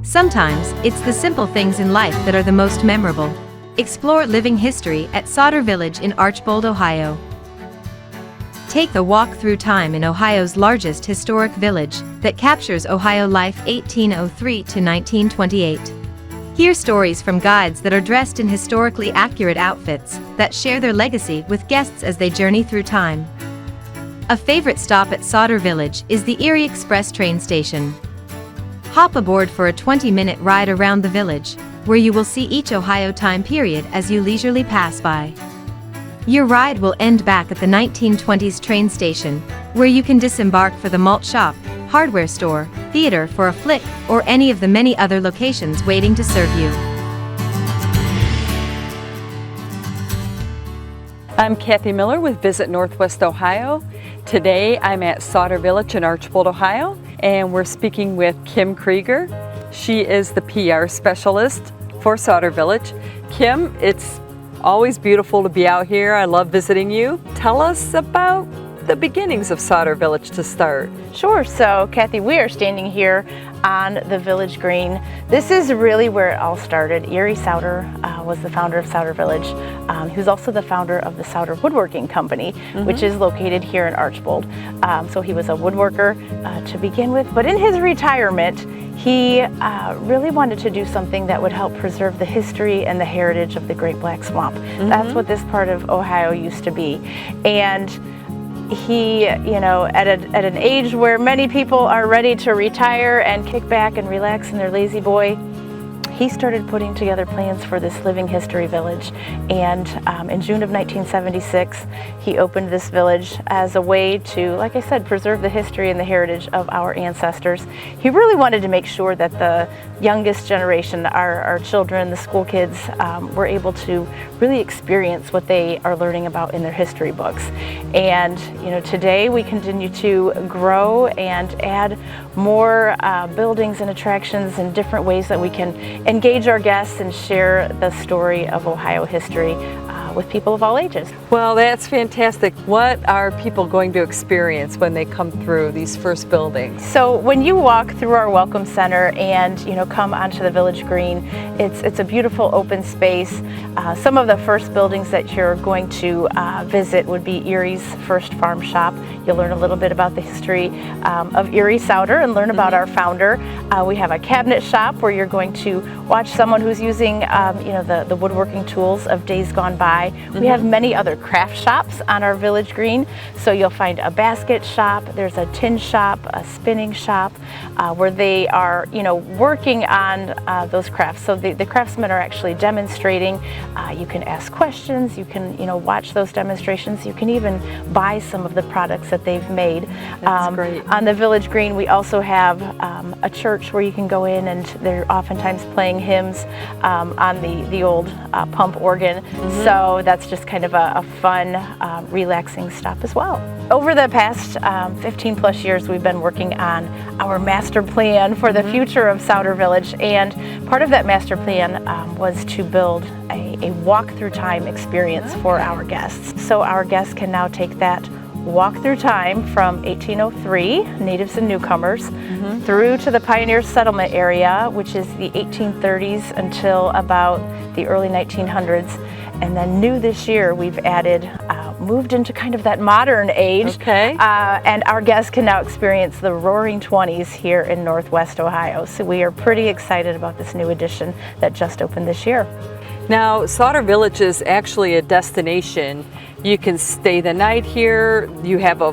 Sometimes, it's the simple things in life that are the most memorable. Explore living history at Sauder Village in Archbold, Ohio. Take a walk through time in Ohio's largest historic village that captures Ohio life 1803 to 1928. Hear stories from guides that are dressed in historically accurate outfits that share their legacy with guests as they journey through time. A favorite stop at Sauder Village is the Erie Express train station. Hop aboard for a 20-minute ride around the village, where you will see each Ohio time period as you leisurely pass by. Your ride will end back at the 1920s train station, where you can disembark for the malt shop, hardware store, theater for a flick, or any of the many other locations waiting to serve you. I'm Kathy Miller with Visit Northwest Ohio. Today I'm at Sauder Village in Archbold, Ohio, and we're speaking with Kim Krieger. She is the PR specialist for Sauder Village. Kim, it's always beautiful to be out here. I love visiting you. Tell us about the beginnings of Sauder Village to start. Sure. So, Kathy, we are standing here on the Village Green. This is really where it all started. Erie Sauder was the founder of Sauder Village. He was also the founder of the Sauder Woodworking Company, which is located here in Archbold. So he was a woodworker to begin with, but in his retirement, he really wanted to do something that would help preserve the history and the heritage of the Great Black Swamp. That's what this part of Ohio used to be. And he, at an age where many people are ready to retire and kick back and relax in their lazy boy, he started putting together plans for this living history village. And in June of 1976, he opened this village as a way to, like I said, preserve the history and the heritage of our ancestors. He really wanted to make sure that the youngest generation, our children, the school kids, were able to really experience what they are learning about in their history books. And today we continue to grow and add more buildings and attractions and different ways that we can engage our guests and share the story of Ohio history with people of all ages. Well, that's fantastic. What are people going to experience when they come through these first buildings? So when you walk through our Welcome Center and come onto the Village Green, it's a beautiful open space. Some of the first buildings that you're going to visit would be Erie's first farm shop. You'll learn a little bit about the history of Erie Sauder and learn about our founder. We have a cabinet shop where you're going to watch someone who's using the woodworking tools of days gone by. We have many other craft shops on our Village Green, so you'll find a basket shop, there's a tin shop, a spinning shop, where they are working on those crafts. So the craftsmen are actually demonstrating. You can ask questions, you can watch those demonstrations, you can even buy some of the products that they've made. That's great. On the Village Green we also have a church where you can go in and they're oftentimes playing hymns on the old pump organ. So that's just kind of a fun, relaxing stop as well. Over the past 15 plus years, we've been working on our master plan for the future of Sauder Village, and part of that master plan was to build a walk-through time experience for our guests. So our guests can now take that walk through time from 1803, natives and newcomers, through to the pioneer settlement area, which is the 1830s until about the early 1900s. And then new this year, we've added, moved into kind of that modern age. Okay. And our guests can now experience the roaring 20s here in Northwest Ohio. So we are pretty excited about this new addition that just opened this year. Now, Sauder Village is actually a destination. You can stay the night here. You have a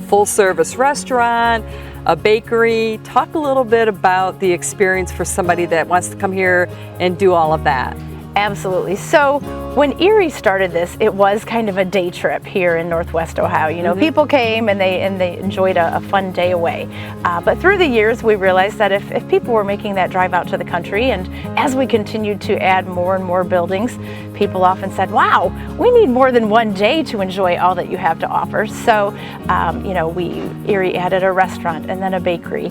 full-service restaurant, a bakery. Talk a little bit about the experience for somebody that wants to come here and do all of that. Absolutely. So when Erie started this, it was kind of a day trip here in Northwest Ohio. People came and they enjoyed a fun day away. But through the years, we realized that if people were making that drive out to the country, and as we continued to add more and more buildings, people often said, wow, we need more than one day to enjoy all that you have to offer. So, Erie added a restaurant and then a bakery.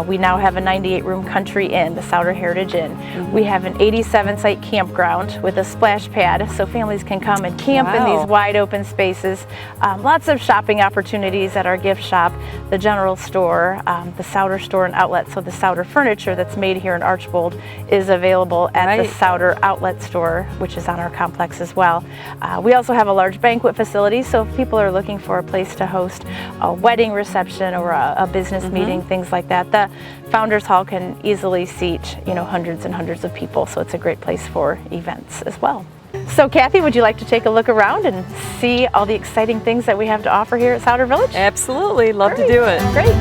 We now have a 98-room country inn, the Sauder Heritage Inn. We have an 87-site campground playground with a splash pad so families can come and camp in Wow. these wide open spaces. Lots of shopping opportunities at our gift shop, the general store, the Sauder store and outlet. So the Sauder furniture that's made here in Archbold is available at the Sauder outlet store, which is on our complex as well. We also have a large banquet facility, so if people are looking for a place to host a wedding reception or a business meeting, things like that, the Founders Hall can easily seat, hundreds and hundreds of people, so it's a great place for events as well. So Kathy, would you like to take a look around and see all the exciting things that we have to offer here at Sauder Village? Absolutely, love to do it. Great.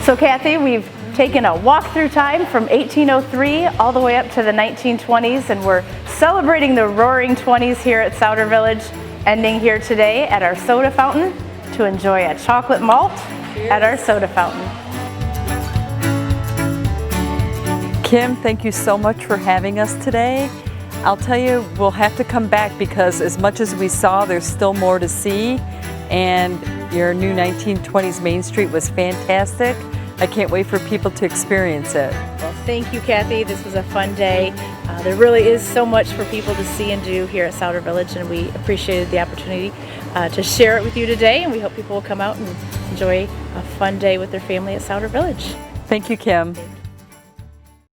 So Kathy, we've taken a walk through time from 1803 all the way up to the 1920s, and we're celebrating the roaring 20s here at Sauder Village, ending here today at our soda fountain to enjoy a chocolate malt at our soda fountain. Kim, thank you so much for having us today. I'll tell you, we'll have to come back because as much as we saw, there's still more to see, and your new 1920s Main Street was fantastic. I can't wait for people to experience it. Well, thank you, Kathy. This was a fun day. There really is so much for people to see and do here at Sauder Village, and we appreciated the opportunity to share it with you today, and we hope people will come out and enjoy a fun day with their family at Sauder Village. Thank you, Kim.